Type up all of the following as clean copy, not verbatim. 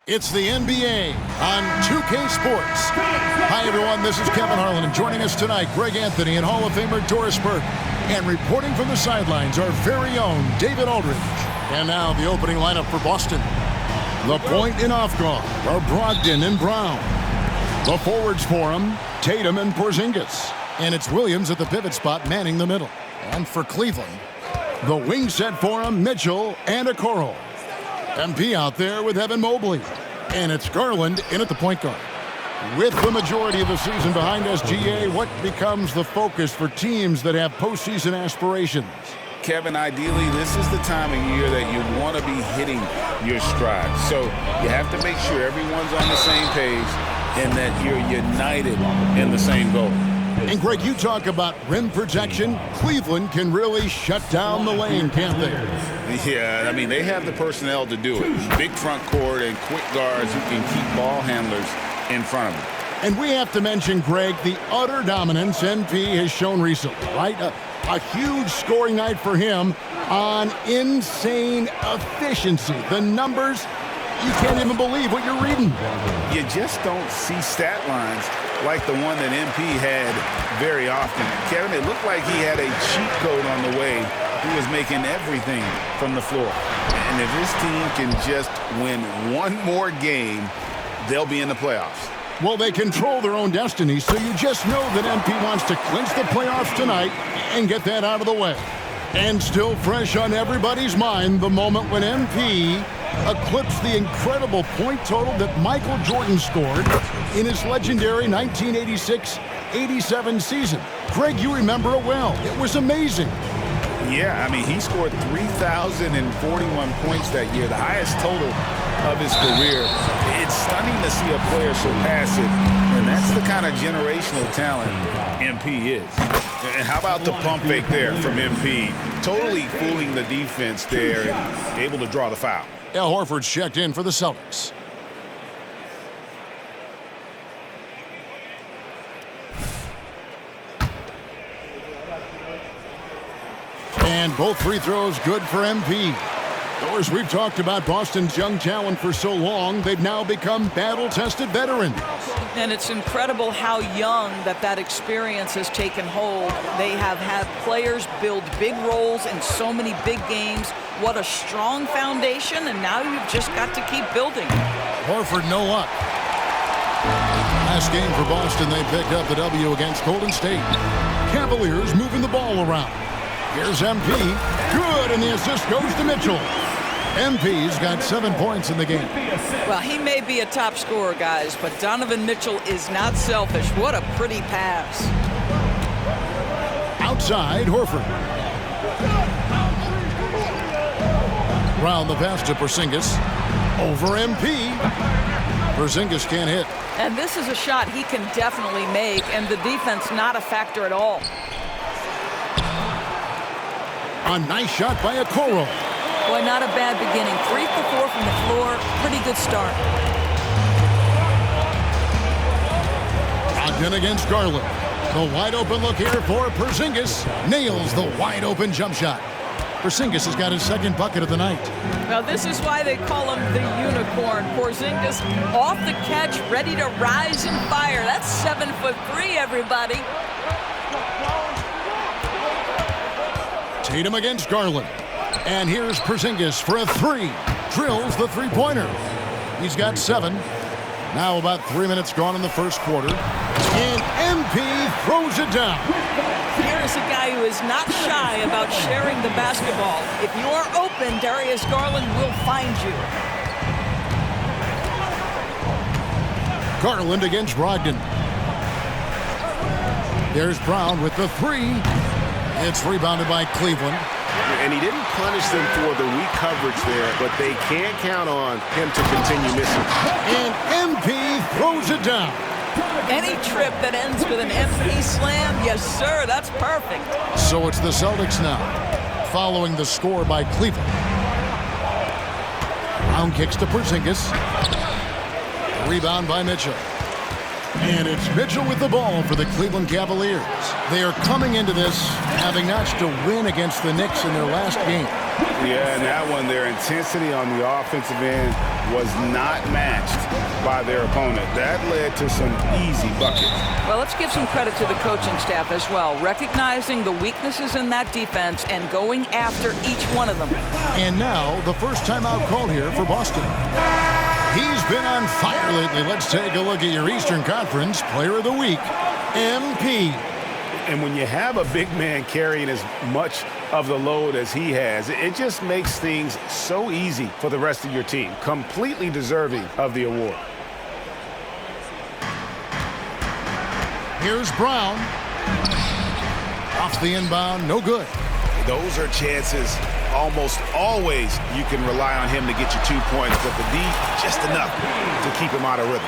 It's the NBA on 2K Sports. Hi, everyone. This is Kevin Harlan, and joining us tonight, Greg Anthony and Hall of Famer Doris Burke. And reporting from the sidelines, our very own David Aldridge. And now the opening lineup for Boston. The point and off guard are Brogdon and Brown. The forwards for them, Tatum and Porzingis. And it's Williams at the pivot spot, manning the middle. And for Cleveland, the wing set for them, Mitchell and Okoro. MP out there with Evan Mobley. And it's Garland in at the point guard. With the majority of the season behind us, GA, what becomes the focus for teams that have postseason aspirations? Kevin, ideally, this is the time of year that you want to be hitting your stride. So you have to make sure everyone's on the same page and that you're united in the same goal. And, Greg, you talk about rim protection. Cleveland can really shut down the lane, can't they? Yeah, I mean, they have the personnel to do it. Big front court and quick guards who can keep ball handlers in front of them. And we have to mention, Greg, the utter dominance MP has shown recently, right? A huge scoring night for him on insane efficiency. The numbers, you can't even believe what you're reading. You just don't see stat lines like the one that MP had very often. Kevin, it looked like he had a cheat code on the way. He was making everything from the floor. And if this team can just win one more game, they'll be in the playoffs. Well, they control their own destiny, so you just know that MP wants to clinch the playoffs tonight and get that out of the way. And still fresh on everybody's mind, the moment when MP eclipsed the incredible point total that Michael Jordan scored in his legendary 1986-87 season. Greg, you remember it well. It was amazing. Yeah, I mean, he scored 3,041 points that year, the highest total of his career. It's stunning to see a player surpass it, and that's the kind of generational talent MP is. And how about the pump fake there from MP? Totally fooling the defense there and able to draw the foul. Al Horford's checked in for the Celtics. And both free throws good for MP. Doris, we've talked about Boston's young talent for so long. They've now become battle-tested veterans. And it's incredible how young that experience has taken hold. They have had players build big roles in so many big games. What a strong foundation, and now you've just got to keep building. Horford, no luck. Last game for Boston, they picked up the W against Golden State. Cavaliers moving the ball around. Here's MP. Good, and the assist goes to Mitchell. MP's got 7 points in the game. Well, he may be a top scorer, guys, but Donovan Mitchell is not selfish. What a pretty pass. Outside, Horford. Round the pass to Porzingis. Over MP. Porzingis can't hit. And this is a shot he can definitely make, and the defense not a factor at all. A nice shot by Okoro. Boy, not a bad beginning. 3 for 4 from the floor. Pretty good start. Brogdon against Garland. The wide open look here for Porzingis. Nails the wide open jump shot. Porzingis has got his second bucket of the night. Now this is why they call him the unicorn. Porzingis off the catch, ready to rise and fire. That's 7'3", everybody. Tatum against Garland. And here's Porzingis for a three. Drills the three-pointer. He's got 7. Now about 3 minutes gone in the first quarter. And MP throws it down. Here's a guy who is not shy about sharing the basketball. If you are open, Darius Garland will find you. Garland against Brogdon. There's Brown with the 3. It's rebounded by Cleveland. And he didn't punish them for the weak coverage there, but they can't count on him to continue missing. And MP throws it down. Any trip that ends with an MP slam, yes, sir, that's perfect. So it's the Celtics now, following the score by Cleveland. Brown kicks to Porzingis. Rebound by Mitchell. And it's Mitchell with the ball for the Cleveland Cavaliers. They are coming into this having notched a win against the Knicks in their last game. Yeah, and that one, their intensity on the offensive end was not matched by their opponent. That led to some easy buckets. Well, let's give some credit to the coaching staff as well, recognizing the weaknesses in that defense and going after each one of them. And now, the first timeout called here for Boston. He's been on fire lately. Let's take a look at your Eastern Conference Player of the Week, MP. And when you have a big man carrying as much of the load as he has, it just makes things so easy for the rest of your team. Completely deserving of the award. Here's Brown. Off the inbound, no good. Those are chances almost always you can rely on him to get you 2 points, but the D, just enough to keep him out of rhythm.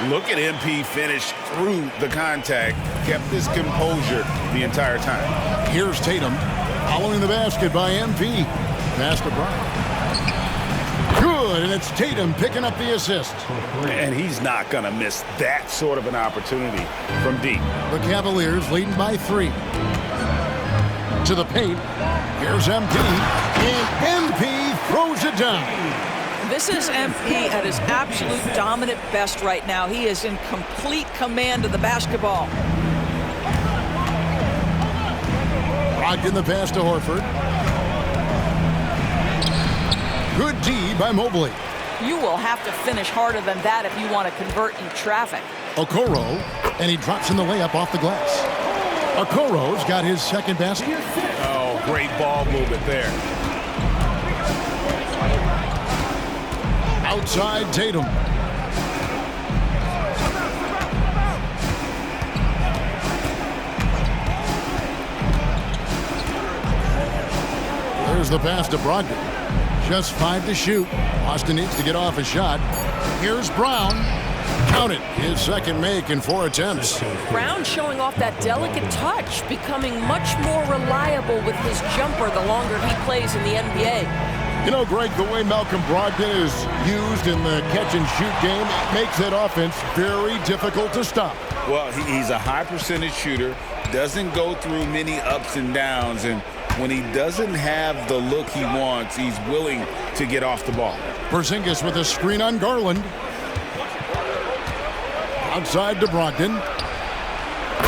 Look at MP finish through the contact, kept his composure the entire time. Here's Tatum following the basket by MP. Pass to Brown. Good, and it's Tatum picking up the assist. And he's not going to miss that sort of an opportunity from deep. The Cavaliers leading by 3. To the paint. Here's MP. And MP throws it down. This is MP at his absolute dominant best right now. He is in complete command of the basketball. Brogdon the pass to Horford. Good D by Mobley. You will have to finish harder than that if you want to convert in traffic. Okoro, and he drops in the layup off the glass. Okoro's got his second basket. Oh, great ball movement there. Outside Tatum. There's the pass to Brogdon. Just 5 to shoot. Boston needs to get off a shot. Here's Brown. Count it. His second make in 4 attempts. Brown showing off that delicate touch, becoming much more reliable with his jumper the longer he plays in the NBA. You know, Greg, the way Malcolm Brogdon is used in the catch-and-shoot game, it makes that offense very difficult to stop. Well, he's a high percentage shooter, doesn't go through many ups and downs, and when he doesn't have the look he wants, he's willing to get off the ball. Porzingis with a screen on Garland. Outside to Brogdon.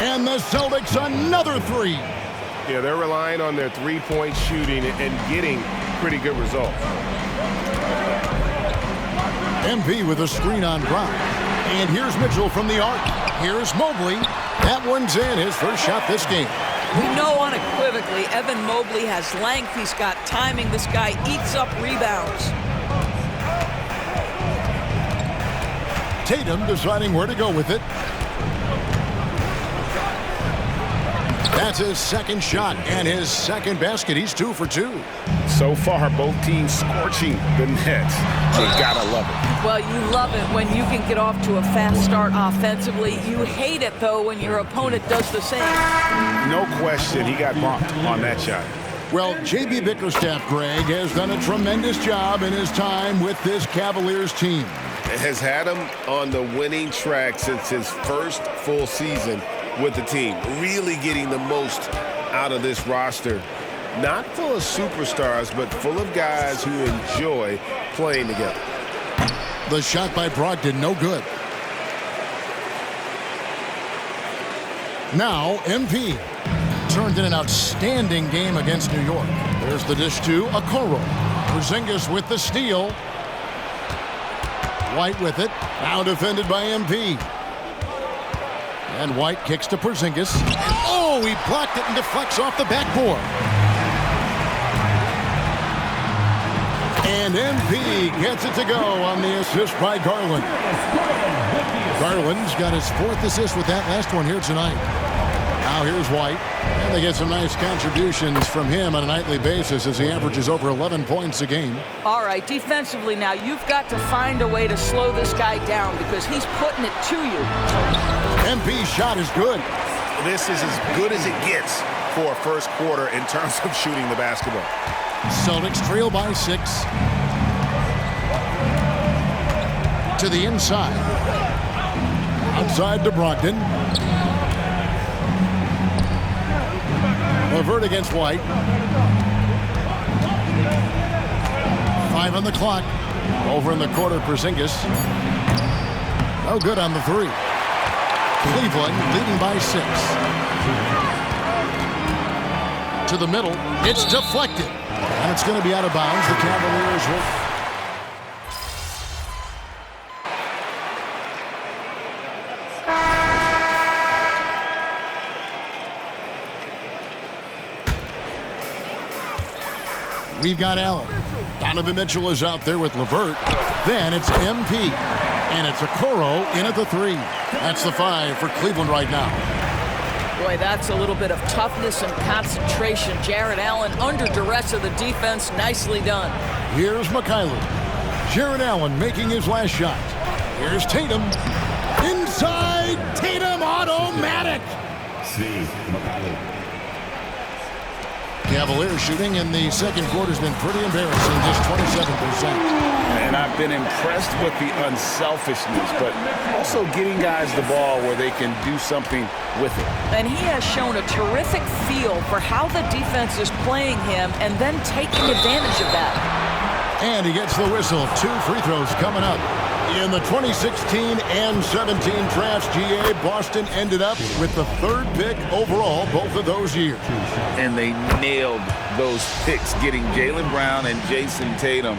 And the Celtics another 3. Yeah, they're relying on their three-point shooting and getting pretty good results. MP with a screen on Brown. And here's Mitchell from the arc. Here's Mobley. That one's in, his first shot this game. We know unequivocally Evan Mobley has length. He's got timing. This guy eats up rebounds. Tatum deciding where to go with it. That's his second shot and his second basket. He's 2 for 2. So far, both teams scorching the Nets. You gotta love it. Well, you love it when you can get off to a fast start offensively. You hate it, though, when your opponent does the same. No question, he got bumped on that shot. Well, J.B. Bickerstaff, Greg, has done a tremendous job in his time with this Cavaliers team. Has had him on the winning track since his first full season with the team, really getting the most out of this roster. Not full of superstars, but full of guys who enjoy playing together. The shot by Brogdon, no good. Now, MP turned in an outstanding game against New York. There's the dish to Okoro. Porzingis with the steal. White with it. Now defended by MP. And White kicks to Porzingis. Oh, he blocked it and deflects off the backboard. And MP gets it to go on the assist by Garland. Garland's got his 4th assist with that last one here tonight. Now here's White. And they get some nice contributions from him on a nightly basis as he averages over 11 points a game. All right, defensively now, you've got to find a way to slow this guy down because he's putting it to you. MP's shot is good. This is as good as it gets for a first quarter in terms of shooting the basketball. Celtics trail by 6. To the inside. Outside to Brogdon. LeVert against White. 5 on the clock. Over in the corner, Porzingis. No good on the three. Cleveland leading by 6. To the middle. It's deflected. And it's going to be out of bounds. The Cavaliers will... We've got Allen. Donovan Mitchell is out there with LeVert. Then it's MP. And it's Okoro in at the 3. That's the 5 for Cleveland right now. Boy, that's a little bit of toughness and concentration. Jarrett Allen under duress of the defense. Nicely done. Here's McCareer. Jarrett Allen making his last shot. Here's Tatum. Inside. Tatum automatic. Cavaliers shooting in the second quarter has been pretty embarrassing, just 27%. And I've been impressed with the unselfishness, but also getting guys the ball where they can do something with it. And he has shown a terrific feel for how the defense is playing him and then taking advantage of that. And he gets the whistle. 2 free throws coming up. In the 2016 and 17 drafts, GA, Boston ended up with the 3rd pick overall both of those years. And they nailed those picks, getting Jaylen Brown and Jason Tatum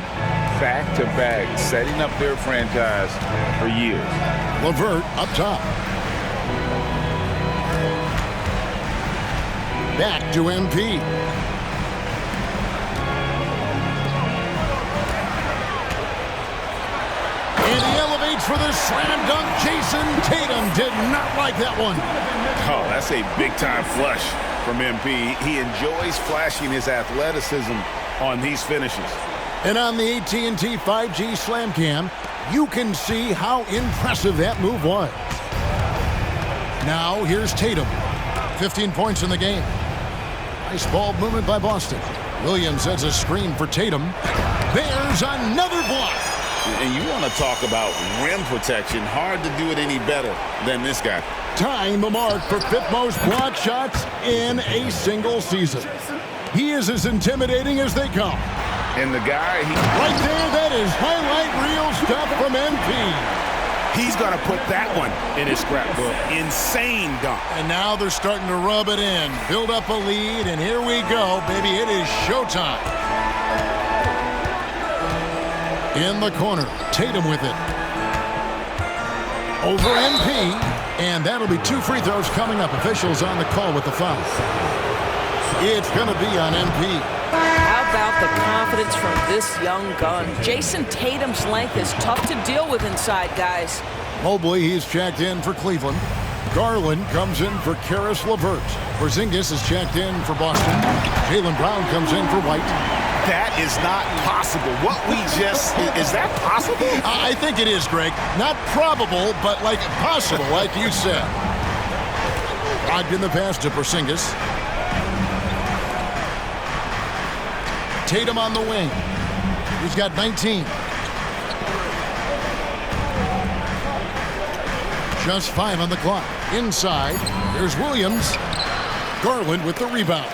back-to-back, setting up their franchise for years. LeVert up top. Back to MP. And he elevates for the slam dunk. Jason Tatum did not like that one. Oh, that's a big-time flush from MP. He enjoys flashing his athleticism on these finishes. And on the AT&T 5G Slam Cam, you can see how impressive that move was. Now, here's Tatum. 15 points in the game. Nice ball movement by Boston. Williams sets a screen for Tatum. There's another block. And you want to talk about rim protection. Hard to do it any better than this guy. Tying the mark for 5th most block shots in a single season. He is as intimidating as they come. And the guy... Right there, that is highlight reel stuff from MP. He's going to put that one in his scrapbook. Insane dunk. And now they're starting to rub it in. Build up a lead, and here we go, baby. It is showtime. In the corner, Tatum with it. Over MP, and that'll be 2 free throws coming up. Officials on the call with the foul. It's going to be on MP. How about the confidence from this young gun? Jason Tatum's length is tough to deal with inside, guys. Mobley, he's checked in for Cleveland. Garland comes in for Karis LeVert. Porzingis is checked in for Boston. Jaylen Brown comes in for White. That is not possible. What we just... Is that possible? I think it is, Greg. Not probable, but like possible, like you said. Brogdon the pass to Porzingis. Tatum on the wing. He's got 19. Just 5 on the clock. Inside, there's Williams. Garland with the rebound.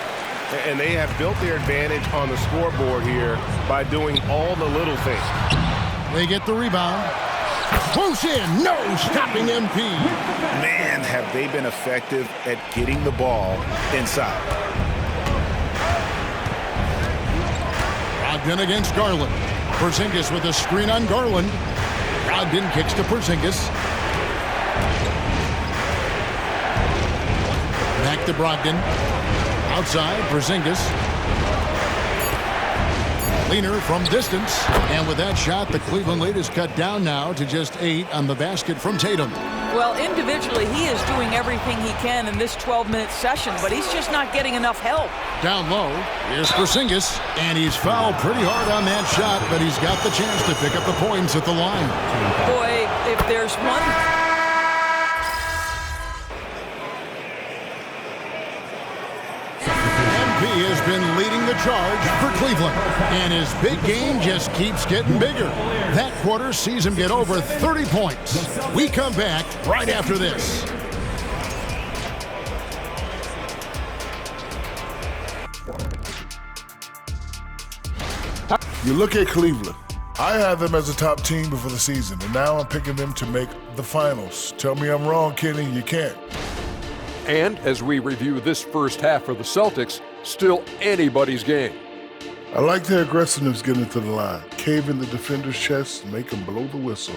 And they have built their advantage on the scoreboard here by doing all the little things. They get the rebound. Close in. No stopping MP. Man, have they been effective at getting the ball inside. Brogdon against Garland. Porzingis with a screen on Garland. Brogdon kicks to Porzingis. Back to Brogdon. Outside, Porzingis. Leaner from distance. And with that shot, the Cleveland lead is cut down now to just 8 on the basket from Tatum. Well, individually, he is doing everything he can in this 12-minute session, but he's just not getting enough help. Down low, here's Porzingis, and he's fouled pretty hard on that shot, but he's got the chance to pick up the points at the line. Boy, if there's one... MP is has been leading the charge for Cleveland, and his big game just keeps getting bigger. That quarter sees him get over 30 points. We come back right after this. You look at Cleveland. I had them as a top team before the season, and now I'm picking them to make the finals. Tell me I'm wrong, Kenny. You can't. And as we review this first half for the Celtics, still anybody's game. I like their aggressiveness getting to the line. Cave in the defender's chest, make him blow the whistle.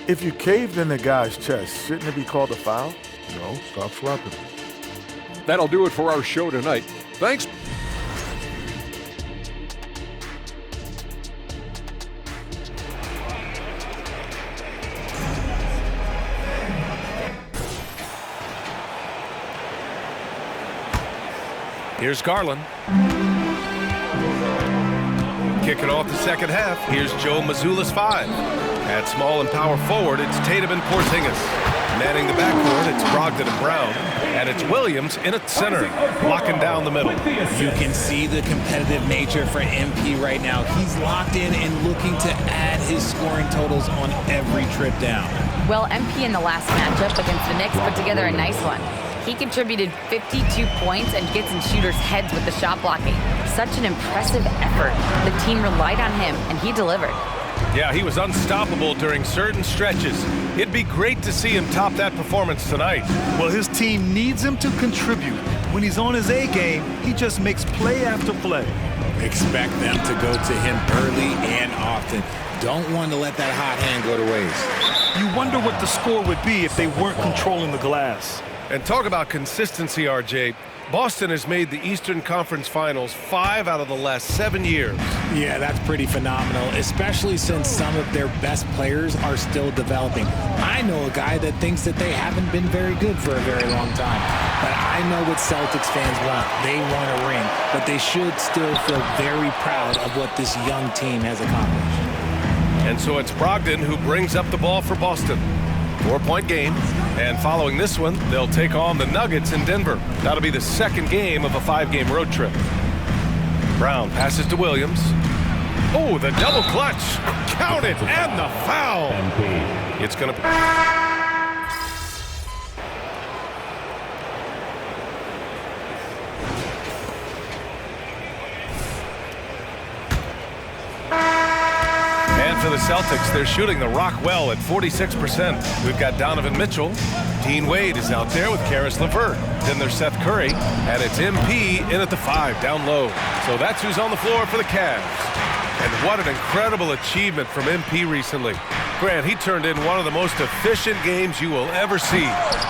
If you caved in the guy's chest, shouldn't it be called a foul? No, stop flopping. That'll do it for our show tonight. Thanks. Here's Garland. Kicking off the second half, here's Joe Mazzulla's 5. At small and power forward, it's Tatum and Porzingis. Manning the backcourt, it's Brogdon and Brown. And it's Williams in at center, locking down the middle. You can see the competitive nature for MP right now. He's locked in and looking to add his scoring totals on every trip down. Well, MP in the last matchup against the Knicks put together a nice one. He contributed 52 points and gets in shooters' heads with the shot blocking. Such an impressive effort. The team relied on him, and he delivered. Yeah, he was unstoppable during certain stretches. It'd be great to see him top that performance tonight. Well, his team needs him to contribute. When he's on his A game, he just makes play after play. Expect them to go to him early and often. Don't want to let that hot hand go to waste. You wonder what the score would be if they weren't controlling the glass. And talk about consistency, RJ. Boston has made the Eastern Conference Finals 5 out of the last 7 years. Yeah, that's pretty phenomenal, especially since some of their best players are still developing. I know a guy that thinks that they haven't been very good for a very long time. But I know what Celtics fans want. They want a ring, but they should still feel very proud of what this young team has accomplished. And so it's Brogdon who brings up the ball for Boston. 4-point game, and following this one, they'll take on the Nuggets in Denver. That'll be the second game of a 5-game road trip. Brown passes to Williams. Oh, the double clutch. Count it, and the foul. It's going to... For the Celtics, they're shooting the rock well at 46%. We've got Donovan Mitchell. Dean Wade is out there with Karis LeVert. Then there's Seth Curry, and it's MP in at the 5, down low. So that's who's on the floor for the Cavs. And what an incredible achievement from MP recently. Grant, he turned in one of the most efficient games you will ever see.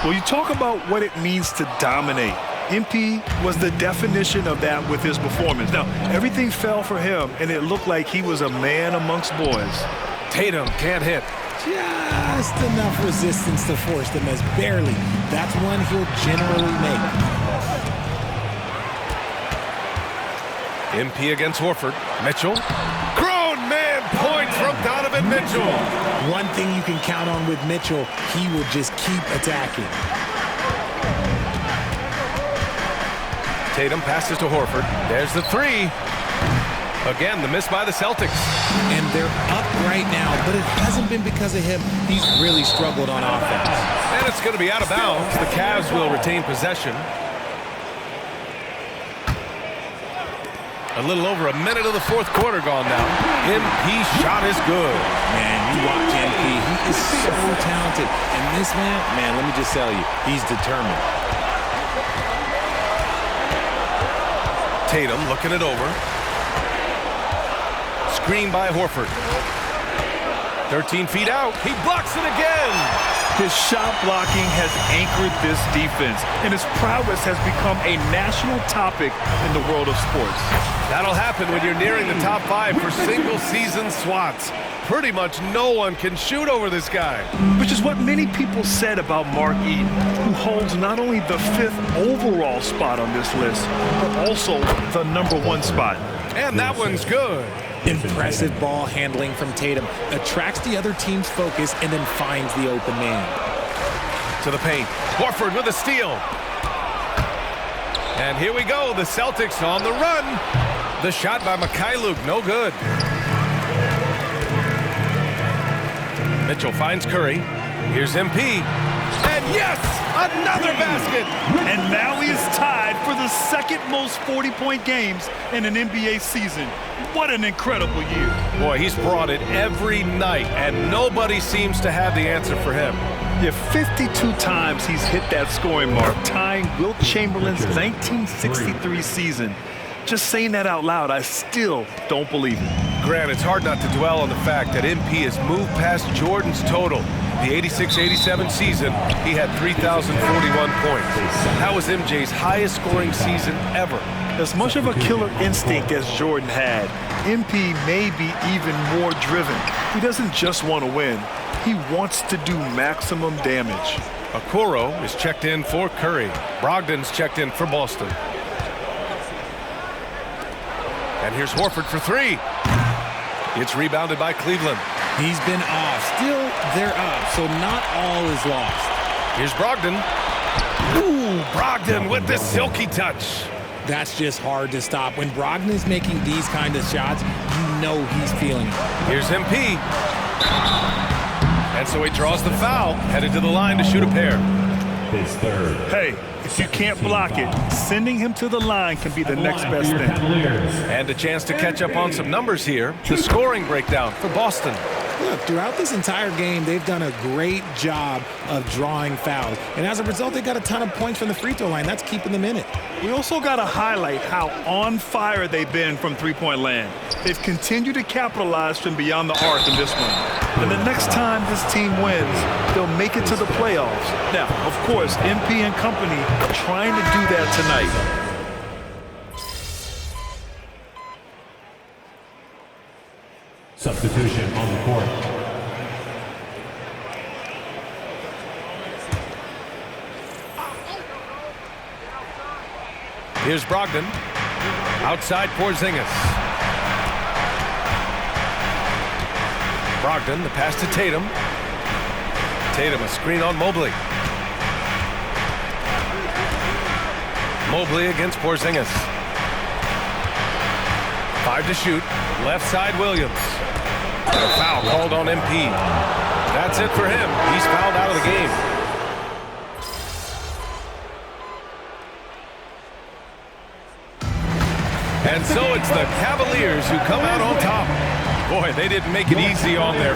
Well, you talk about what it means to dominate. MP was the definition of that with his performance. Now, everything fell for him, and it looked like he was a man amongst boys. Tatum can't hit. Just enough resistance to force them as barely. That's one he'll generally make. MP against Horford. Mitchell. Grown man point from Donovan Mitchell. One thing you can count on with Mitchell, he will just keep attacking. Tatum passes to Horford. There's the 3. Again, the miss by the Celtics. And they're up right now, but it hasn't been because of him. He's really struggled on offense. And it's going to be out of bounds. The Cavs will retain possession. A little over a minute of the fourth quarter gone now. MP shot is good. Man, you watch MP. He is so talented. And this man, let me just tell you, he's determined. Tatum looking it over. Screen by Horford. 13 feet out. He blocks it again. His shot blocking has anchored this defense, and his prowess has become a national topic in the world of sports. That'll happen when you're nearing the top 5 for single-season swats. Pretty much no one can shoot over this guy. Which is what many people said about Mark Eaton, who holds not only the 5th overall spot on this list, but also the #1 spot. And that one's good. Impressive ball handling from Tatum. Attracts the other team's focus and then finds the open man. To the paint. Horford with a steal. And here we go. The Celtics on the run. The shot by MYCAREER, no good. Mitchell finds Curry. Here's MP. And yes, another basket. And now he is tied for the second most 40-point games in an NBA season. What an incredible year. Boy, he's brought it every night, and nobody seems to have the answer for him. Yeah, 52 times he's hit that scoring mark, tying Wilt Chamberlain's 1963 season. Just saying that out loud, I still don't believe it. Grant, it's hard not to dwell on the fact that MP has moved past Jordan's total. The 86-87 season, he had 3,041 points. That was MJ's highest scoring season ever. As much of a killer instinct as Jordan had, MP may be even more driven. He doesn't just want to win. He wants to do maximum damage. Okoro is checked in for Curry. Brogdon's checked in for Boston. And here's Horford for three. It's rebounded by Cleveland. He's been off. Still, they're up, so not all is lost. Here's Brogdon. Ooh, Brogdon with the silky touch. That's just hard to stop. When Brogdon is making these kind of shots, you know he's feeling it. Here's MP. And so he draws the foul, headed to the line to shoot a pair. His third. Hey, if you can't block it, sending him to the line can be the next best thing. And a chance to catch up on some numbers here. The scoring breakdown for Boston. Look, throughout this entire game, they've done a great job of drawing fouls. And as a result, they got a ton of points from the free throw line. That's keeping them in it. We also got to highlight how on fire they've been from three-point land. They've continued to capitalize from beyond the arc in this one. And the next time this team wins, they'll make it to the playoffs. Now, of course, MP and company are trying to do that tonight. Substitution on the court. Here's Brogdon. Outside Porzingis. Brogdon, the pass to Tatum. Tatum, a screen on Mobley. Mobley against Porzingis. 5 to shoot. Left side Williams. And a foul called on MP. That's it for him. He's fouled out of the game. And so it's the Cavaliers who come out on top. Boy, they didn't make it easy on their